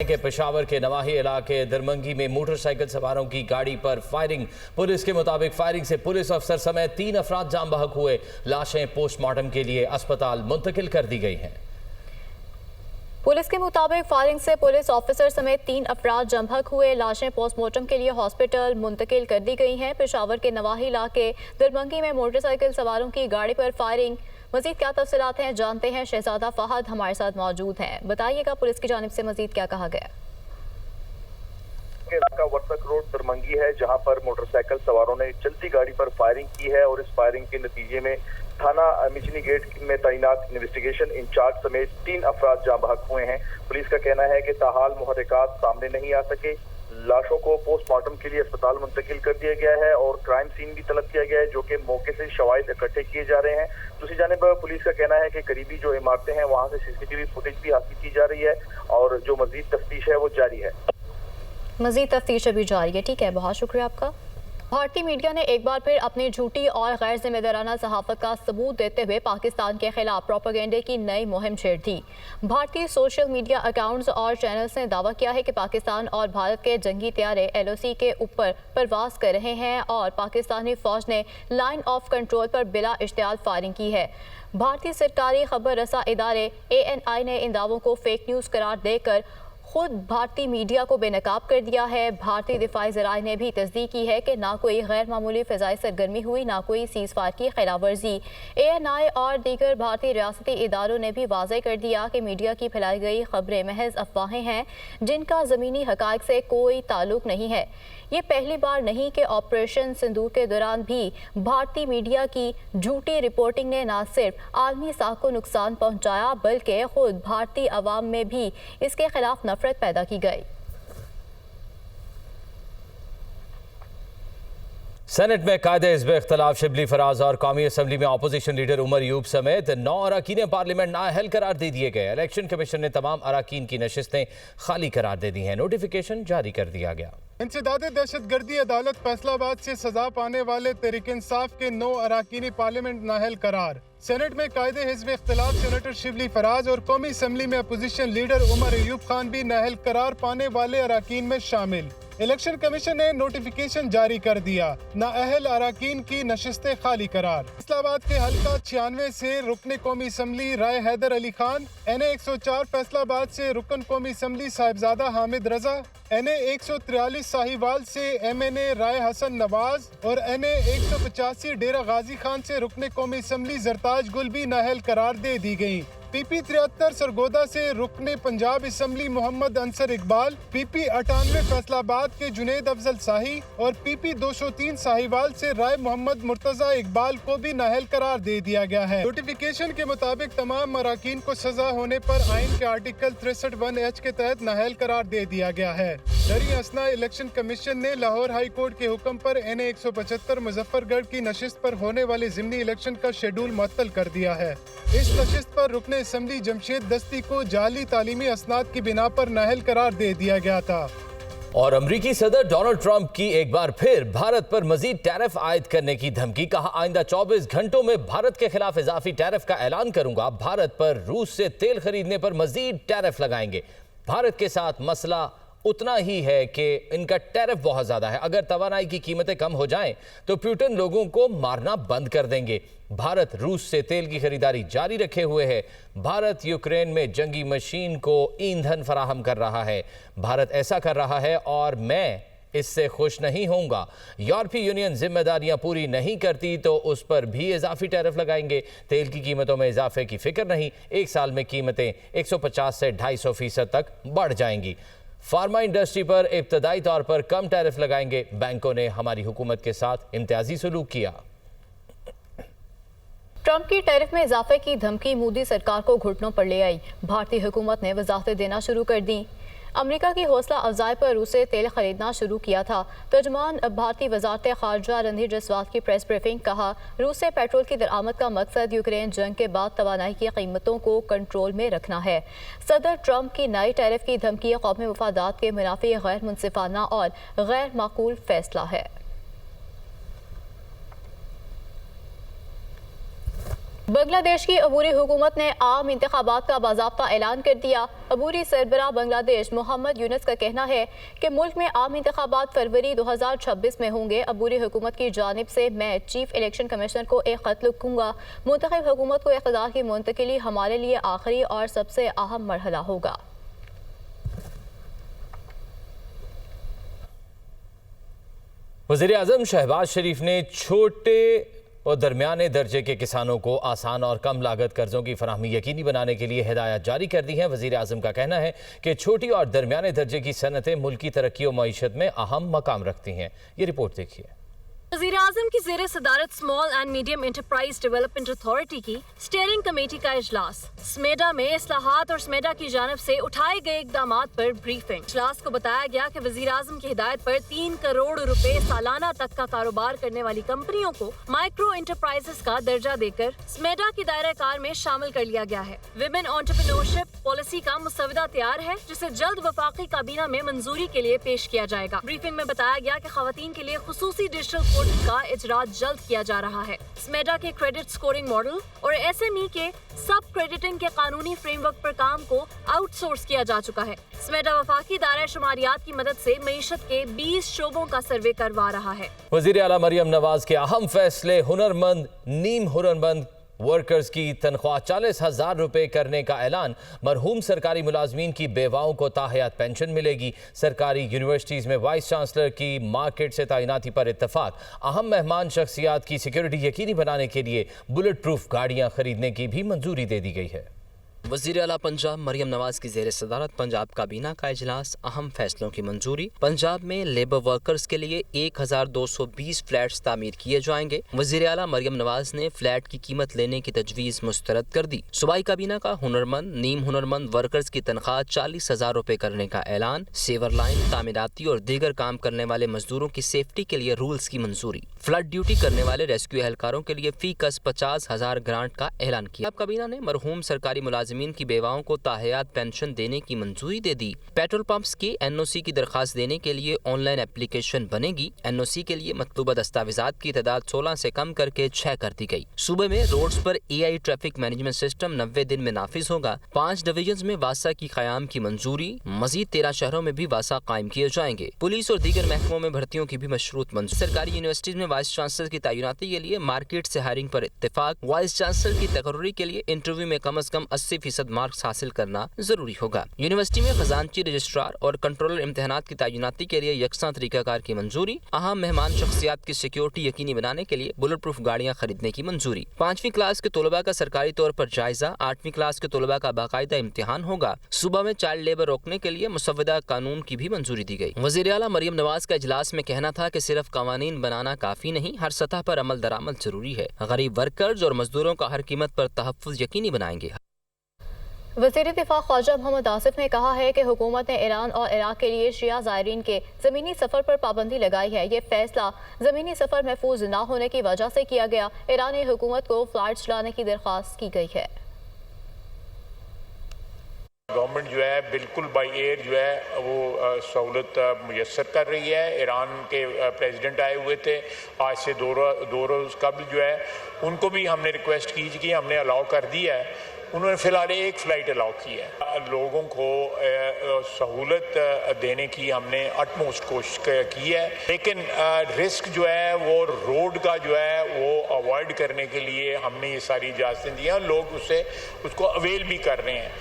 کہ पेशावर के नवाही इलाके दरमंगी में मोटरसाइकिल सवारों की गाड़ी पर फायरिंग। पुलिस के मुताबिक फायरिंग से पुलिस अफसर समेत 3 अफराद जाम बहक हुए। लाशें पोस्टमार्टम के लिए अस्पताल मुंतकिल कर दी गई हैं। पुलिस के मुताबिक फायरिंग से पुलिस ऑफिसर समेत 3 अफराद जाम बहक हुए। लाशें पोस्टमार्टम के लिए हॉस्पिटल मुंतकिल कर दी गई हैं। पेशावर के नवाही इलाके दरमंगी में मोटरसाइकिल सवारों की गाड़ी पर फायरिंग। मजीद क्या तफसीलात हैं जानते हैं, शहजादा फहद हमारे साथ मौजूद हैं। बताइएगा पुलिस की जानिब से मजीद क्या कहा गया। इलाका वर्तक रोड दरमंगी है, जहां पर मोटरसाइकिल सवारों ने चलती गाड़ी पर फायरिंग की है और इस फायरिंग के नतीजे में थाना मिचनी गेट में तैनात इन्वेस्टिगेशन इंचार्ज समेत 3 अफराद जाँ बहक हुए हैं। पुलिस का कहना है कि ताहाल मुहर्रिकात सामने नहीं आ सके। लाशों को पोस्टमार्टम के लिए अस्पताल मुंतकिल कर दिया गया है और क्राइम सीन भी तलब किया गया है, जो कि मौके से शवाहिद इकट्ठे किए जा रहे हैं। दूसरी जानिब पुलिस का कहना है कि करीबी जो इमारतें हैं वहां से सीसीटीवी फुटेज भी हासिल की जा रही है और जो मजीद तफ्तीश है वो जारी है। मजीद तफ्तीश अभी जारी है। ठीक है, बहुत शुक्रिया आपका। भारतीय मीडिया ने एक बार फिर अपनी झूठी और गैर जिम्मेदाराना सहाफत का सबूत देते हुए पाकिस्तान के खिलाफ प्रोपेगेंडे की नई मुहिम छेड़ दी। भारतीय सोशल मीडिया अकाउंट्स और चैनल्स ने दावा किया है कि पाकिस्तान और भारत के जंगी तैयारे LOC के ऊपर परवाज कर रहे हैं और पाकिस्तानी फौज ने लाइन ऑफ कंट्रोल पर बिला इश्तियाल फायरिंग की है। भारतीय सरकारी खबर रसा इदारे ANI ने इन दावों को फेक न्यूज़ करार देकर खुद भारतीय मीडिया को बेनकाब कर दिया है। भारतीय दिफाई ज़राए ने भी तस्दीक की है कि ना कोई गैर मामूली फ़िज़ाई सरगर्मी हुई, ना कोई सीज़ फायर की खिलाफ वर्जी। ANI और दीगर भारतीय रियासती इदारों ने भी वाज़ेह कर दिया कि मीडिया की फैलाई गई खबरें महज अफवाहें हैं, जिनका ज़मीनी हक़ाइक़ से कोई ताल्लुक नहीं है। ये पहली बार नहीं कि ऑपरेशन सिंदूर के दौरान भी भारतीय मीडिया की झूठी रिपोर्टिंग ने न सिर्फ आलमी साख को नुकसान पहुंचाया, बल्कि खुद भारतीय अवाम में भी इसके खिलाफ नफरत पैदा की गई। सेनेट में कायदे हिज़्ब इख्तिलाफ शिबली फराज और कौमी असम्बली में अपोजिशन लीडर उमर अयूब समेत 9 अरकान पार्लियामेंट नाअहल करार दे दिए गए। इलेक्शन कमीशन ने तमाम अरकान की नशिस्तें खाली करार दे दी हैं। नोटिफिकेशन जारी कर दिया गया। इंसदाद दहशतगर्दी अदालत फैसलाबाद से सजा पाने वाले तहरीक इंसाफ के 9 अरकान पार्लियामेंट नाअहल करार। सेनेट में कायदे हिज़्ब इख्तिलाफ सेनेटर शिबली फराज और कौमी असम्बली में अपोजिशन लीडर उमर अयूब खान भी नाअहल करार पाने वाले अरकान में शामिल। इलेक्शन कमीशन ने नोटिफिकेशन जारी कर दिया। नाअहल अरकान की नशिस्तें खाली करार। फैसलाबाद के हल्का 96 से रुकन कौमी असम्बली राय हैदर अली खान, NA 104 फैसलाबाद से रुकन कौमी असम्बली साहिबजादा हामिद रजा, NA 143 साहिवाल से MNA राय हसन नवाज और NA 185 डेरा गाजी खान से रुकन कौमी असम्बली जरताज गुल भी नाअहल करार दे दी गयी। PP 73 सरगोदा से रुकने पंजाब असम्बली मोहम्मद अंसर इकबाल, PP 98 फैसलाबाद के जुनेद अफजल शाही और PP 203 साहिवाल से राय मोहम्मद मुर्तजा इकबाल को भी नाअहल करार दे दिया गया है। नोटिफिकेशन के मुताबिक तमाम अरकान को सजा होने पर आइन के आर्टिकल 63(1)H के तहत नाअहल करार दे दिया गया है। दरी असना इलेक्शन कमीशन ने लाहौर हाई कोर्ट के हुक्म पर NA 175 मुजफ्फरगढ़ की नशिस्त पर होने वाले ज़िमनी इलेक्शन का शेड्यूल मुअत्तल कर दिया है। इस नशिस्त पर रुकने असम्बली जमशेद दस्ती को जाली तालीमी असनाद की बिना पर नाअहल करार दे दिया गया था। और अमरीकी सदर डोनाल्ड ट्रंप की एक बार फिर भारत पर मजीद टैरिफ आयद करने की धमकी। कहा, आइंदा 24 घंटों में भारत के खिलाफ इजाफी टैरिफ का ऐलान करूंगा। भारत पर रूस से तेल खरीदने पर मजीद टैरिफ लगाएंगे। भारत के साथ मसला उतना ही है कि इनका टैरिफ बहुत ज़्यादा है। अगर तवानाई की कीमतें कम हो जाएं तो पुतिन लोगों को मारना बंद कर देंगे। भारत रूस से तेल की खरीदारी जारी रखे हुए है। भारत यूक्रेन में जंगी मशीन को ईंधन फराहम कर रहा है। भारत ऐसा कर रहा है और मैं इससे खुश नहीं होऊंगा। यूरोपीय यूनियन जिम्मेदारियां पूरी नहीं करती तो उस पर भी इजाफी टैरिफ लगाएंगे। तेल की कीमतों में इजाफे की फिक्र नहीं। एक साल में कीमतें 150 से 250% तक बढ़ जाएंगी। फार्मा इंडस्ट्री पर इब्तदाई तौर पर कम टैरिफ लगाएंगे। बैंकों ने हमारी हुकूमत के साथ इम्तियाजी सलूक किया। ट्रंप की टैरिफ में इजाफे की धमकी मोदी सरकार को घुटनों पर ले आई। भारतीय हुकूमत ने वजाहतें देना शुरू कर दी। अमेरिका की हौसला अफजाई पर रूस से तेल खरीदना शुरू किया था। तर्जुमान भारतीय वजारत खारजा रणधीर जसवाल की प्रेस ब्रीफिंग। कहा, रूस से पेट्रोल की दरामद का मकसद यूक्रेन जंग के बाद तवानाई की कीमतों को कंट्रोल में रखना है। सदर ट्रंप की नई टैरिफ की धमकी कौमी मफादात के मुनाफी गैर मुनसिफाना और गैर माकूल फैसला है। बांग्लादेश की अबूरी हुकूमत ने आम इंतखाबात का बाज़ाब्ता ऐलान कर दिया। अबूरी सरबराह बांग्लादेश मोहम्मद यूनुस का कहना है कि मुल्क में आम इंतखाबात फरवरी 2026 में होंगे। अबूरी हुकूमत की जानिब से मैं चीफ इलेक्शन कमिश्नर को एक खत लिखूंगा। मुंतखब हुकूमत को इक़्तिदार की मुंतकिली हमारे लिए आखिरी और सबसे अहम मरहला होगा। वज़ीर आज़म शहबाज शरीफ ने छोटे और दरमियाने दर्जे के किसानों को आसान और कम लागत कर्जों की फराहमी यकीनी बनाने के लिए हिदायत जारी कर दी है। वज़ीर आज़म का कहना है कि छोटी और दरमियाने दर्जे की सनतें मुल्क की तरक्की और मईशत में अहम मकाम रखती हैं। ये रिपोर्ट देखिए। वज़ीर आज़म की ज़ेरे सदारत small and medium enterprise development authority की स्टीयरिंग कमेटी का इजलास। स्मेडा में इस्लाहात और स्मेडा की जानिब से उठाए गए इक़दामात पर ब्रीफिंग। इजलास को बताया गया कि वज़ीर आज़म की हिदायत पर 3 करोड़ रुपए सालाना तक का कारोबार करने वाली कंपनियों को माइक्रो एंटरप्राइजेस का दर्जा देकर स्मेडा की दायरा कार में शामिल कर लिया गया है। विमेन एंटरप्रेन्योरशिप पॉलिसी का मुसवदा तैयार है, जिसे जल्द वफाकी काबीना में मंजूरी के लिए पेश किया जाएगा। ब्रीफिंग में बताया गया कि खवातीन के लिए खुसूसी डिजिटल का इजरा जल्द किया जा रहा है। स्मेडा के क्रेडिट स्कोरिंग मॉडल और एसएमई के सब क्रेडिटिंग के कानूनी फ्रेमवर्क पर काम को आउटसोर्स किया जा चुका है। स्मेडा वफाकी दायरा शुमारियात की मदद से मईशत के 20 शोबों का सर्वे करवा रहा है। वज़ीर आला मरियम नवाज के अहम फैसले। हुनरमंद नीम हुनरमंद वर्कर्स की तनख्वाह 40,000 रुपए करने का ऐलान। मरहूम सरकारी मुलाजमीन की बेवाओं को ताहयात पेंशन मिलेगी। सरकारी यूनिवर्सिटीज़ में वाइस चांसलर की मार्केट से तैनाती पर इत्तफाक। अहम मेहमान शख्सियात की सिक्योरिटी यकीनी बनाने के लिए बुलेट प्रूफ गाड़ियाँ खरीदने की भी मंजूरी दे दी गई है। वज़ीर आला पंजाब मरियम नवाज की ज़ेरे सदारत पंजाब काबीना का इजलास। अहम फैसलों की मंजूरी। पंजाब में लेबर वर्कर्स के लिए 1220 फ्लैट्स तामीर किए जाएंगे। वज़ीर आला मरियम नवाज ने फ्लैट की कीमत लेने की तजवीज़ मुस्तरद कर दी। सूबाई काबीना का हुनरमंद नीम हुनरमंद वर्कर्स की तनख्वाह 40,000 रुपए करने का ऐलान। सेवर लाइन तामीराती और दीगर काम करने वाले मजदूरों की सेफ्टी के लिए रूल्स की मंजूरी। फ्लड ड्यूटी करने वाले रेस्क्यू एहलकारों के लिए फी कस 50,000 ग्रांट का ऐलान किया। काबीना ने मरहूम सरकारी मुलाजिमीन की बेवाओं को ताहयात पेंशन देने की मंजूरी दे दी। पेट्रोल पंप्स की एनओसी की दरखास्त देने के लिए ऑनलाइन एप्लीकेशन बनेगी। एनओसी के लिए मतलूबा दस्तावेजात की तादाद 16 से कम करके 6 कर दी गई। सूबे में रोड्स पर एआई ट्रैफिक मैनेजमेंट सिस्टम 90 दिन में नाफिज होगा। 5 डिवीजन में वासा की क़याम की मंजूरी। मजीद 13 शहरों में भी वासा कायम किए जाएंगे। पुलिस और दीगर महकमों में भर्तियों की भी मशरूत मंजूरी। सरकारी यूनिवर्सिटीज में वाइस चांसलर की तैनाती के लिए मार्केट से हायरिंग पर इत्तेफाक। वाइस चांसलर की तकर्री के लिए इंटरव्यू में कम अज कम 80% मार्क्स हासिल करना जरूरी होगा। यूनिवर्सिटी में खजानची रजिस्ट्रार और कंट्रोलर इम्तिहानात की तैनाती के लिए यकसा तरीकाकार की मंजूरी। अहम मेहमान शख्सियात की सिक्योरिटी यकीनी बनाने के लिए बुलेट प्रूफ गाड़ियाँ खरीदने की मंजूरी। 5वीं क्लास के तलबा का सरकारी तौर पर जायजा। 8वीं क्लास के तलबा का बाकायदा इम्तिहान होगा। सूबा में चाइल्ड लेबर रोकने के लिए मुसव्वदा कानून की भी मंजूरी दी गई। वज़ीर आला मरियम नवाज का इजलास में कहना था कि सिर्फ कवानीन बनाना काफी नहीं, हर सतह पर अमल दरामद जरूरी है। गरीब वर्कर्स और मजदूरों का हर कीमत पर तहफ़्फ़ुज़ यकीनी बनाएंगे। वज़ीर दिफा ख्वाजा मोहम्मद आसिफ ने कहा है कि हुकूमत ने ईरान और इराक के लिए शिया ज़ायरीन के ज़मीनी सफ़र पर पाबंदी लगाई है। ये फैसला ज़मीनी सफ़र महफूज न होने की वजह से किया गया। ईरानी हुकूमत को फ़्लाइट चलाने की दरख्वास्त की गई है। गवर्नमेंट जो है बिल्कुल बाई एयर जो है वो सहूलत मुयसर कर रही है। ईरान के प्रेसिडेंट आए हुए थे आज से दो रोज़ कबल जो है, उनको भी हमने रिक्वेस्ट की कि हमने अलाउ कर दिया है। उन्होंने फ़िलहाल एक फ़्लाइट अलाउ की है। लोगों को सहूलत देने की हमने अटमोस्ट कोशिश की है, लेकिन रिस्क जो है वो रोड का जो है वो अवॉइड करने के लिए हमने ये सारी इजाज़तें दी हैं। लोग उसको अवेल भी कर रहे हैं।